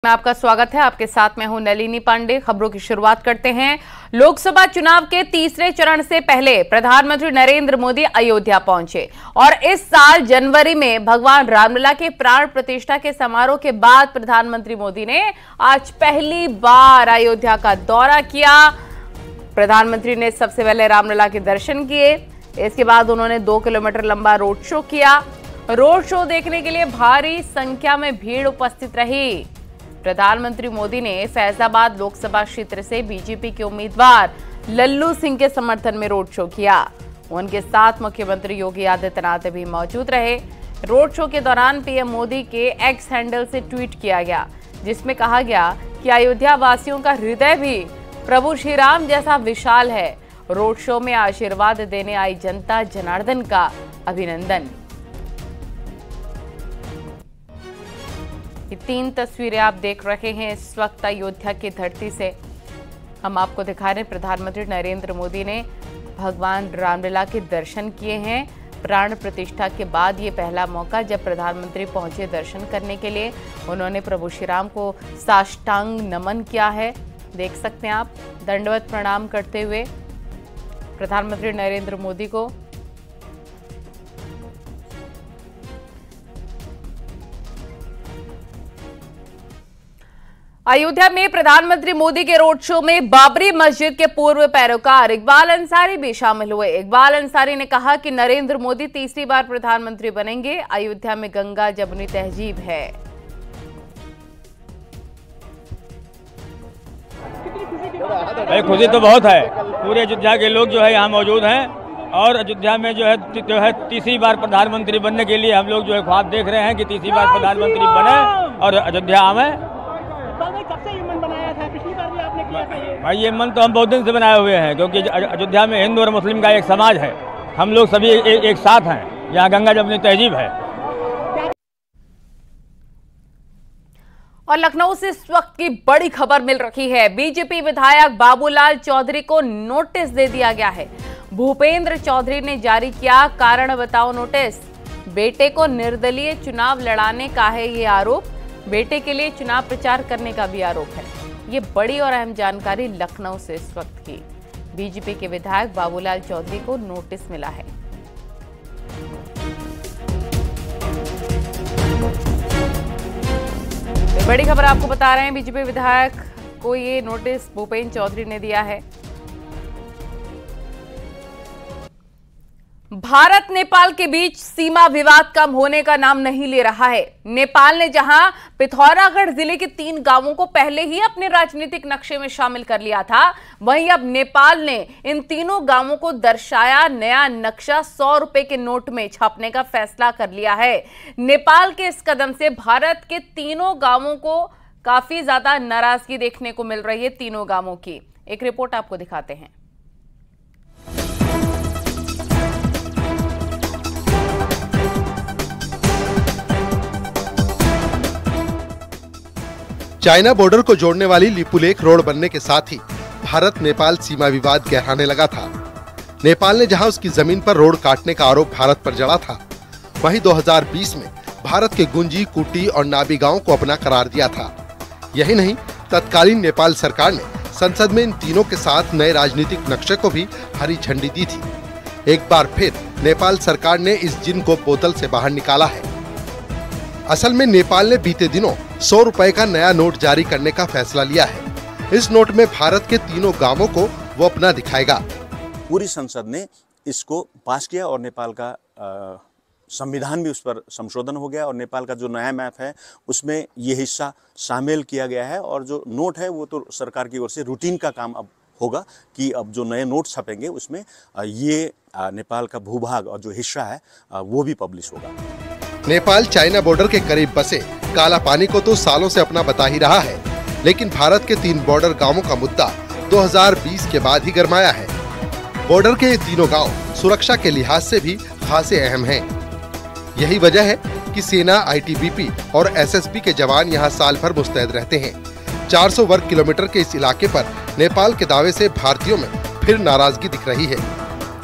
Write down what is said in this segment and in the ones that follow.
में आपका स्वागत है। आपके साथ मैं हूं नलिनी पांडे। खबरों की शुरुआत करते हैं। लोकसभा चुनाव के तीसरे चरण से पहले प्रधानमंत्री नरेंद्र मोदी अयोध्या पहुंचे और इस साल जनवरी में भगवान रामलला के प्राण प्रतिष्ठा के समारोह के बाद प्रधानमंत्री मोदी ने आज पहली बार अयोध्या का दौरा किया। प्रधानमंत्री ने सबसे पहले रामलला के दर्शन किए। इसके बाद उन्होंने 2 किलोमीटर लंबा रोड शो किया। रोड शो देखने के लिए भारी संख्या में भीड़ उपस्थित रही। प्रधानमंत्री मोदी ने फैजाबाद लोकसभा क्षेत्र से बीजेपी के उम्मीदवार लल्लू सिंह के समर्थन में रोड शो किया। उनके साथ मुख्यमंत्री योगी आदित्यनाथ भी मौजूद रहे। रोड शो के दौरान पीएम मोदी के एक्स हैंडल से ट्वीट किया गया, जिसमें कहा गया कि अयोध्या वासियों का हृदय भी प्रभु श्री राम जैसा विशाल है। रोड शो में आशीर्वाद देने आई जनता जनार्दन का अभिनंदन। ये 3 तस्वीरें आप देख रहे हैं इस वक्त अयोध्या की धरती से। हम आपको दिखा रहे हैं प्रधानमंत्री नरेंद्र मोदी ने भगवान रामलला के दर्शन किए हैं। प्राण प्रतिष्ठा के बाद ये पहला मौका जब प्रधानमंत्री पहुंचे दर्शन करने के लिए। उन्होंने प्रभु श्री राम को साष्टांग नमन किया है। देख सकते हैं आप दंडवत प्रणाम करते हुए प्रधानमंत्री नरेंद्र मोदी को। अयोध्या में प्रधानमंत्री मोदी के रोड शो में बाबरी मस्जिद के पूर्व पैरोकार इकबाल अंसारी भी शामिल हुए। इकबाल अंसारी ने कहा कि नरेंद्र मोदी तीसरी बार प्रधानमंत्री बनेंगे। अयोध्या में गंगा जमुनी तहजीब है। भाई खुशी तो बहुत है। पूरे अयोध्या के लोग जो है यहाँ मौजूद हैं और अयोध्या में जो है तीसरी बार प्रधानमंत्री बनने के लिए हम लोग जो है ख्वाब देख रहे हैं कि तीसरी बार प्रधानमंत्री बने और अयोध्या आवे। कब से ये मन बनाया था? पिछली बार भी आपने किया था ये? भाई ये मन तो हम बहुत दिन से बनाए हुए हैं, क्योंकि अयोध्या में हिंदू और मुस्लिम का एक समाज है। हम लोग सभी एक साथ हैं। यहाँ गंगा जमुनी तहजीब है। और लखनऊ से इस वक्त की बड़ी खबर मिल रही है। बीजेपी विधायक बाबूलाल चौधरी को नोटिस दे दिया गया है। भूपेंद्र चौधरी ने जारी किया कारण बताओ नोटिस। बेटे को निर्दलीय चुनाव लड़ाने का है ये आरोप। बेटे के लिए चुनाव प्रचार करने का भी आरोप है। ये बड़ी और अहम जानकारी लखनऊ से इस वक्त की। बीजेपी के विधायक बाबूलाल चौधरी को नोटिस मिला है। तो बड़ी खबर आपको बता रहे हैं, बीजेपी विधायक को ये नोटिस भूपेंद्र चौधरी ने दिया है। भारत नेपाल के बीच सीमा विवाद कम होने का नाम नहीं ले रहा है। नेपाल ने जहां पिथौरागढ़ जिले के 3 गांवों को पहले ही अपने राजनीतिक नक्शे में शामिल कर लिया था, वहीं अब नेपाल ने इन तीनों गांवों को दर्शाया नया नक्शा 100 रुपए के नोट में छापने का फैसला कर लिया है। नेपाल के इस कदम से भारत के तीनों गांवों को काफी ज्यादा नाराजगी देखने को मिल रही है। तीनों गांवों की एक रिपोर्ट आपको दिखाते हैं। चाइना बॉर्डर को जोड़ने वाली लिपुलेख रोड बनने के साथ ही भारत नेपाल सीमा विवाद गहराने लगा था। नेपाल ने जहां उसकी जमीन पर रोड काटने का आरोप भारत पर जड़ा था, वहीं 2020 में भारत के गुंजी, कुटी और नाबी गांव को अपना करार दिया था। यही नहीं, तत्कालीन नेपाल सरकार ने संसद में इन तीनों के साथ नए राजनीतिक नक्शे को भी हरी झंडी दी थी। एक बार फिर नेपाल सरकार ने इस जिन को बोतल से बाहर निकाला है। असल में नेपाल ने बीते दिनों 100 रुपए का नया नोट जारी करने का फैसला लिया है। इस नोट में भारत के तीनों गांवों को वो अपना दिखाएगा। पूरी संसद ने इसको पास किया और नेपाल का संविधान भी उस पर संशोधन हो गया और नेपाल का जो नया मैप है उसमें ये हिस्सा शामिल किया गया है। और जो नोट है वो तो सरकार की ओर से रूटीन का काम अब होगा कि अब जो नए नोट छपेंगे उसमें ये नेपाल का भूभाग और जो हिस्सा है वो भी पब्लिश होगा। नेपाल चाइना बॉर्डर के करीब बसे काला पानी को तो सालों से अपना बता ही रहा है, लेकिन भारत के 3 बॉर्डर गांवों का मुद्दा 2020 के बाद ही गरमाया है। बॉर्डर के ये तीनों गांव सुरक्षा के लिहाज से भी खासे अहम हैं। यही वजह है कि सेना, आईटीबीपी और एसएसबी के जवान यहां साल भर मुस्तैद रहते हैं। 400 वर्ग किलोमीटर के इस इलाके पर नेपाल के दावे से भारतीयों में फिर नाराजगी दिख रही है।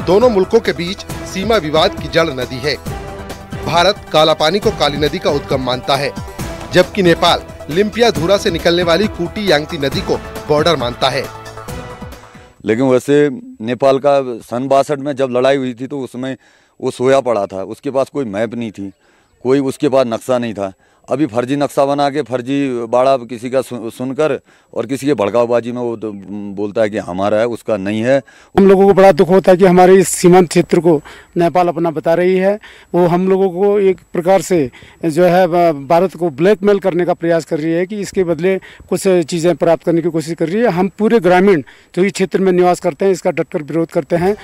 दोनों मुल्कों के बीच सीमा विवाद की जड़ नदी है। भारत काला पानी को काली नदी का उद्गम मानता है, जबकि नेपाल लिम्पियाधुरा से निकलने वाली कूटी यांगती नदी को बॉर्डर मानता है। लेकिन वैसे नेपाल का सन 62 में जब लड़ाई हुई थी तो उसमें वो सोया पड़ा था, उसके पास कोई मैप नहीं थी, कोई उसके पास नक्शा नहीं था। अभी फर्जी नक्शा बना के फर्जी बाड़ा किसी का सुनकर और किसी के भड़काऊबाजी में वो तो बोलता है कि हमारा है, उसका नहीं है। हम लोगों को बड़ा दुख होता है कि हमारे इस सीमांत क्षेत्र को नेपाल अपना बता रही है। वो हम लोगों को एक प्रकार से जो है भारत को ब्लैकमेल करने का प्रयास कर रही है कि इसके बदले कुछ चीज़ें प्राप्त करने की कोशिश कर रही है। हम पूरे ग्रामीण जो इस क्षेत्र में निवास करते हैं इसका डटकर विरोध करते हैं।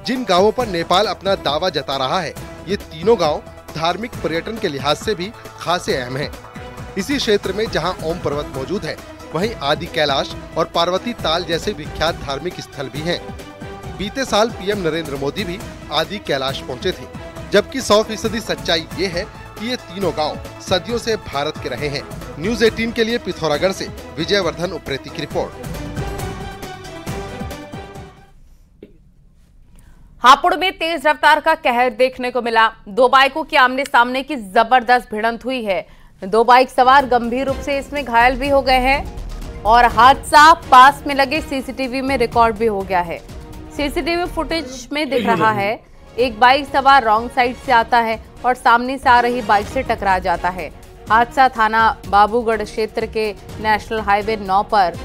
जिन गाँवों पर नेपाल अपना दावा जता रहा है, ये तीनों गाँव धार्मिक पर्यटन के लिहाज से भी खासे अहम हैं। इसी क्षेत्र में जहां ओम पर्वत मौजूद है, वहीं आदि कैलाश और पार्वती ताल जैसे विख्यात धार्मिक स्थल भी हैं। बीते साल पीएम नरेंद्र मोदी भी आदि कैलाश पहुंचे थे, जबकि 100% सच्चाई ये है कि ये तीनों गांव सदियों से भारत के रहे हैं। न्यूज़ 18 के लिए पिथौरागढ़ से विजयवर्धन उप्रेती की रिपोर्ट। हापुड़ में तेज रफ्तार का कहर देखने को मिला। दो बाइकों की आमने सामने की जबरदस्त भिड़ंत हुई है। दो बाइक सवार गंभीर रूप से इसमें घायल भी हो गए हैं और हादसा पास में लगे सीसीटीवी में रिकॉर्ड भी हो गया है। सीसीटीवी फुटेज में दिख रहा है एक बाइक सवार रॉन्ग साइड से आता है और सामने से आ रही बाइक से टकरा जाता है। हादसा थाना बाबूगढ़ क्षेत्र के नेशनल हाईवे 9 पर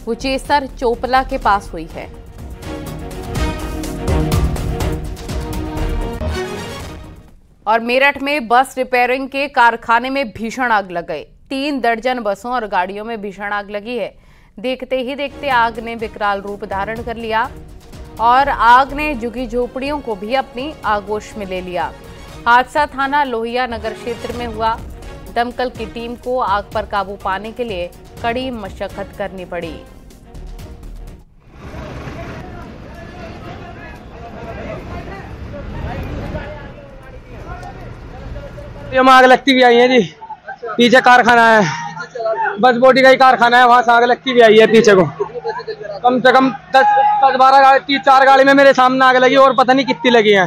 कुचेसर चोपला के पास हुई है। और मेरठ में बस रिपेयरिंग के कारखाने में भीषण आग लग गई। 3 दर्जन बसों और गाड़ियों में भीषण आग लगी है। देखते ही देखते आग ने विकराल रूप धारण कर लिया और आग ने झुग्गी झोपड़ियों को भी अपनी आगोश में ले लिया। हादसा थाना लोहिया नगर क्षेत्र में हुआ। दमकल की टीम को आग पर काबू पाने के लिए कड़ी मशक्कत करनी पड़ी। ये आग लगती भी आई है जी, पीछे कारखाना है, बस बॉडी का ही कारखाना है, वहां से आग लगती भी आई है पीछे को। कम से कम 10-12 गाड़ी, 4 गाड़ी में मेरे सामने आग लगी और पता नहीं कितनी लगी है।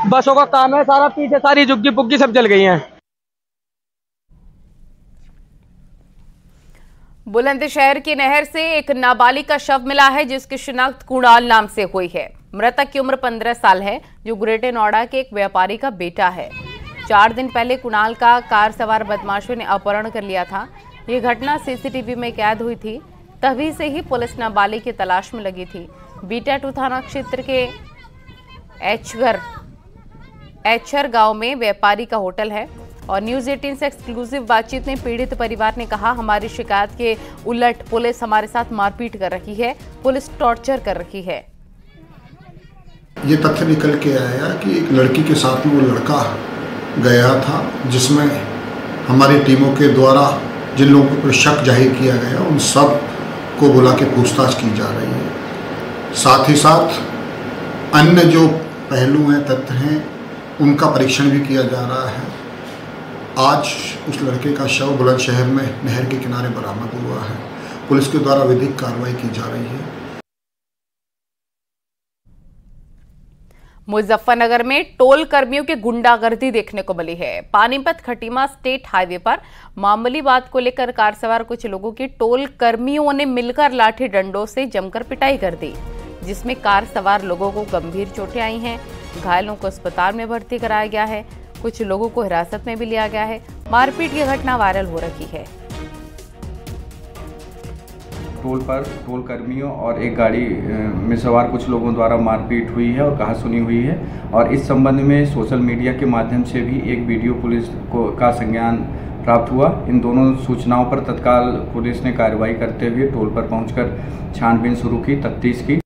बसों का काम है सारा, पीछे सारी झुग्गी पुग्गी सब जल गई हैं। बुलंदशहर की नहर से एक नाबालिग का शव मिला है जिसकी शिनाख्त कुणाल नाम से हुई है। मृतक की उम्र 15 साल है जो ग्रेटर नोएडा के एक व्यापारी का बेटा है। 4 दिन पहले कुणाल का कार सवार बदमाशों ने अपहरण कर लिया था। ये घटना सीसीटीवी में कैद हुई थी। तभी से ही पुलिस नाबालिग की तलाश में लगी थी। बीटा-2 थाना क्षेत्र के एचर गांव में व्यापारी का होटल है और न्यूज़ 18 से एक्सक्लूसिव बातचीत में पीड़ित परिवार ने कहा, हमारी शिकायत के उलट पुलिस हमारे साथ मारपीट कर रही है, पुलिस टॉर्चर कर रही है। ये तथ्य निकल के आया कि एक लड़की के साथ में वो लड़का गया था जिसमें हमारी टीमों के द्वारा जिन लोगों पर शक जाहिर किया गया उन सब को बुला के पूछताछ की जा रही है। साथ ही साथ अन्य जो पहलू हैं, तथ्य हैं, उनका परीक्षण भी किया जा रहा है। आज उस लड़के का शव बुलंदशहर में नहर के किनारे बरामद हुआ है। पुलिस के द्वारा विधिक कार्रवाई की जा रही है। मुजफ्फरनगर में टोल कर्मियों की गुंडागर्दी देखने को मिली है। पानीपत खटीमा स्टेट हाईवे पर मामूली बात को लेकर कार सवार कुछ लोगों की टोल कर्मियों ने मिलकर लाठी डंडों से जमकर पिटाई कर दी, जिसमें कार सवार लोगों को गंभीर चोटें आई हैं। घायलों को अस्पताल में भर्ती कराया गया है। कुछ लोगों को हिरासत में भी लिया गया है। मारपीट की घटना वायरल हो रही है। टोल पर टोल कर्मियों और एक गाड़ी में सवार कुछ लोगों द्वारा मारपीट हुई है और कहासुनी हुई है और इस संबंध में सोशल मीडिया के माध्यम से भी एक वीडियो पुलिस का संज्ञान प्राप्त हुआ। इन दोनों सूचनाओं पर तत्काल पुलिस ने कार्रवाई करते हुए टोल पर पहुंचकर छानबीन शुरू की, तफ्तीश की।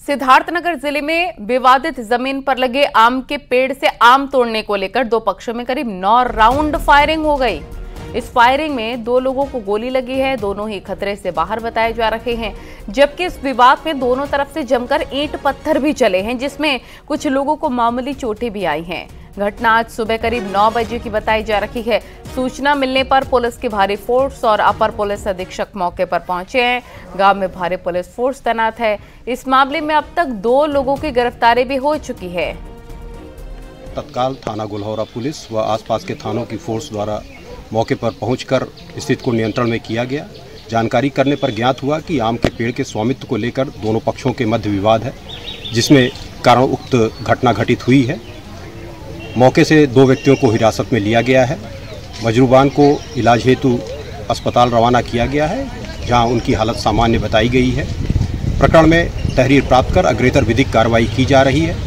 सिद्धार्थनगर जिले में विवादित जमीन पर लगे आम के पेड़ से आम तोड़ने को लेकर 2 पक्षों में करीब 9 राउंड फायरिंग हो गई। इस फायरिंग में 2 लोगों को गोली लगी है। दोनों ही खतरे से बाहर बताए जा रहे हैं, जबकि इस विवाद में दोनों तरफ से जमकर ईंट पत्थर भी चले हैं, जिसमें कुछ लोगों को मामूली चोटें भी आई हैं। घटना आज सुबह करीब 9 बजे की बताई जा रही है। सूचना मिलने पर पुलिस की भारी फोर्स और अपर पुलिस अधीक्षक मौके पर पहुंचे हैं। गांव में भारी पुलिस फोर्स तैनात है। इस मामले में अब तक 2 लोगों की गिरफ्तारी भी हो चुकी है। तत्काल थाना गुलहौरा पुलिस व आसपास के थानों की फोर्स द्वारा मौके पर पहुंचकर स्थिति को नियंत्रण में किया गया। जानकारी करने पर ज्ञात हुआ कि आम के पेड़ के स्वामित्व को लेकर दोनों पक्षों के मध्य विवाद है, जिसमें कारण उक्त घटना घटित हुई है। मौके से 2 व्यक्तियों को हिरासत में लिया गया है। मजरूबान को इलाज हेतु अस्पताल रवाना किया गया है, जहां उनकी हालत सामान्य बताई गई है। प्रकरण में तहरीर प्राप्त कर अग्रेतर विधिक कार्रवाई की जा रही है।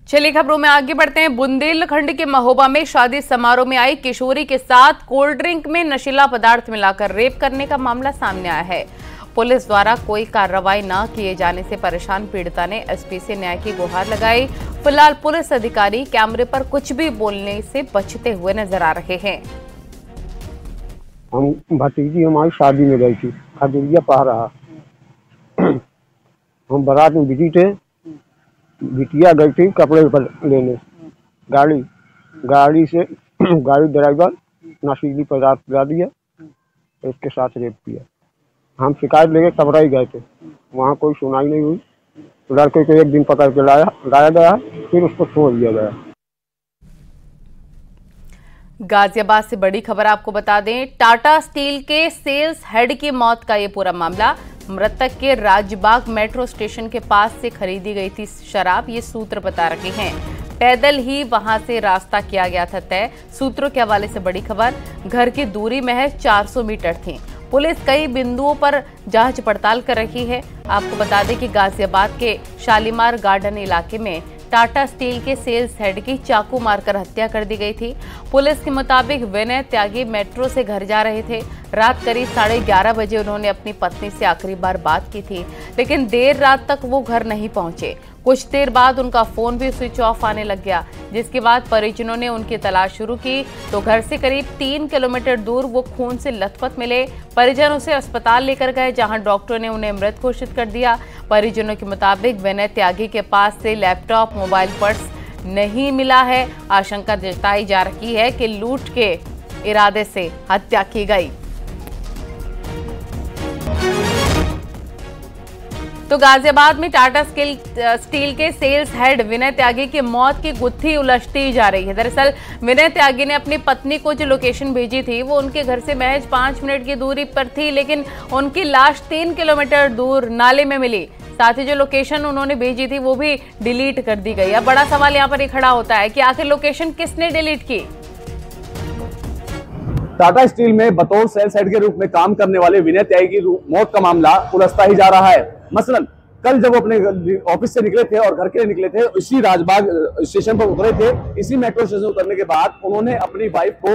चलिए खबरों में आगे बढ़ते हैं। बुंदेलखंड के महोबा में शादी समारोह में आई किशोरी के साथ कोल्ड ड्रिंक में नशीला पदार्थ मिलाकर रेप करने का मामला सामने आया है। पुलिस द्वारा कोई कार्रवाई न किए जाने से परेशान पीड़िता ने एसपी से न्याय की गुहार लगाई। फिलहाल पुलिस अधिकारी कैमरे पर कुछ भी बोलने से बचते हुए नजर आ रहे हैं। हम भतीजी हमारी शादी में गई थी, खजूरिया पा रहा। हम बारात में बिजी थे, बिटिया गई थी कपड़े पर लेने। गाड़ी से गाड़ी ड्राइवर नशीली पदार्थ पिला दिया, इसके साथ रेप किया। हम शिकायत लेके कपड़ा ही गए थे, वहाँ कोई सुनाई नहीं हुई। लड़के को एक दिन पकड़ के लाया गया, फिर उसको छोड़ दिया गया। गाजियाबाद से बड़ी खबर आपको बता दें, टाटा स्टील के सेल्स हेड की मौत का ये पूरा मामला। मृतक के राजबाग मेट्रो स्टेशन के पास से खरीदी गई थी शराब, ये सूत्र बता रहे हैं। पैदल ही वहां से रास्ता किया गया था तय। सूत्रों के हवाले से बड़ी खबर, घर की दूरी महज 400 मीटर थी। पुलिस कई बिंदुओं पर जांच पड़ताल कर रही है। आपको बता दें कि गाजियाबाद के शालीमार गार्डन इलाके में टाटा स्टील के सेल्स हेड की चाकू मारकर हत्या कर दी गई थी। पुलिस के मुताबिक विनय त्यागी मेट्रो से घर जा रहे थे। रात करीब 11:30 बजे उन्होंने अपनी पत्नी से आखिरी बार बात की थी, लेकिन देर रात तक वो घर नहीं पहुंचे। कुछ देर बाद उनका फोन भी स्विच ऑफ आने लग गया, जिसके बाद परिजनों ने उनकी तलाश शुरू की तो घर से करीब 3 किलोमीटर दूर वो खून से लथपथ मिले। परिजन उसे अस्पताल लेकर गए, जहां डॉक्टर ने उन्हें मृत घोषित कर दिया। परिजनों के मुताबिक विनय त्यागी के पास से लैपटॉप, मोबाइल, पर्स नहीं मिला है। आशंका जताई जा रही है कि लूट के इरादे से हत्या की गई। तो गाजियाबाद में टाटा स्टील के सेल्स हेड विनय त्यागी की मौत की गुत्थी उलझती जा रही है। दरअसल विनय त्यागी ने अपनी पत्नी को जो लोकेशन भेजी थी वो उनके घर से महज 5 मिनट की दूरी पर थी, लेकिन उनकी लाश 3 किलोमीटर दूर नाले में मिली। साथ ही जो लोकेशन उन्होंने भेजी थी वो भी डिलीट कर दी गई। अब बड़ा सवाल यहाँ पर खड़ा होता है कि आखिर लोकेशन किसने डिलीट की। टाटा स्टील में बतौर सेल्स हेड के रूप में काम करने वाले विनय त्यागी की मौत का मामला उलझता ही जा रहा है। मसलन कल जब वो अपने ऑफिस से निकले थे और घर के लिए निकले थे, इसी राजबाग स्टेशन पर उतरे थे। इसी मेट्रो स्टेशन उतरने के बाद उन्होंने अपनी वाइफ को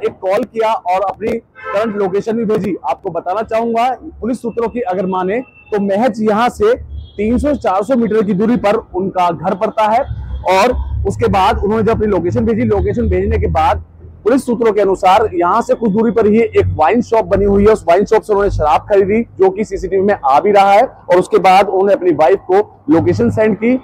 एक कॉल किया और अपनी करंट लोकेशन भी भेजी। आपको बताना चाहूंगा, पुलिस सूत्रों की अगर माने तो महज यहाँ से 300-400 मीटर की दूरी पर उनका घर पड़ता है। और उसके बाद उन्होंने जब अपनी लोकेशन भेजी, लोकेशन भेजने के बाद पुलिस सूत्रों के अनुसार यहाँ से कुछ दूरी पर ही एक वाइन शॉप बनी हुई है। उस वाइन शॉप से उन्होंने शराब खरीदी, जो कि सीसीटीवी में आ भी रहा है। और उसके बाद उन्होंने अपनी वाइफ को लोकेशन सेंड की।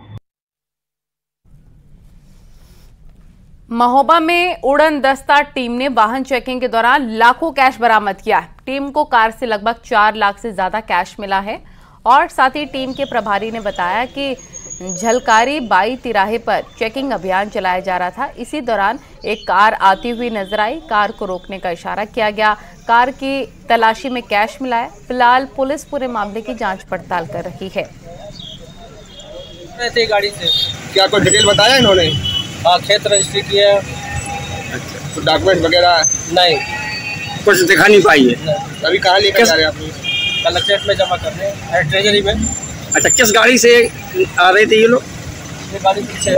महोबा में उड़न दस्ता टीम ने वाहन चेकिंग के दौरान लाखों कैश बरामद किया है। टीम को कार से लगभग 4 लाख से ज्यादा कैश मिला है। और साथ ही टीम के प्रभारी ने बताया कि झलकारी बाई तिराहे पर चेकिंग अभियान चलाया जा रहा था। इसी दौरान एक कार आती हुई नजर आई। कार को रोकने का इशारा किया गया। कार की तलाशी में कैश मिला है। फिलहाल पुलिस पूरे मामले की जांच पड़ताल कर रही है। गाड़ी से क्या कोई डिटेल बताया इन्होंने? हाँ, खेत रजिस्ट्री की है। अच्छा, तो डॉक्यूमेंट वगैरह नहीं, कुछ दिखा नहीं पाई है। अभी कहाँ लेकर जा रहे हैं आप? कलेक्ट्रेट में जमा करने, ट्रेजरी में। अच्छा, किस गाड़ी से आ रहे थे ये लोग? ये गाड़ी पीछे है,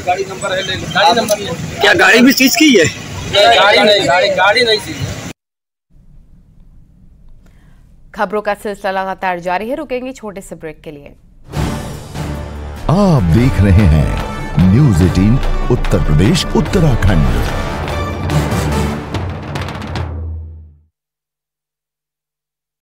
गाड़ी नंबर है, गाड़ी नंबर है। क्या गाड़ी भी सीज की है? गाड़ी नहीं सीज है। खबरों का सिलसिला लगातार जारी है, रुकेंगे छोटे से ब्रेक के लिए। आप देख रहे हैं न्यूज़ 18 उत्तर प्रदेश उत्तराखंड।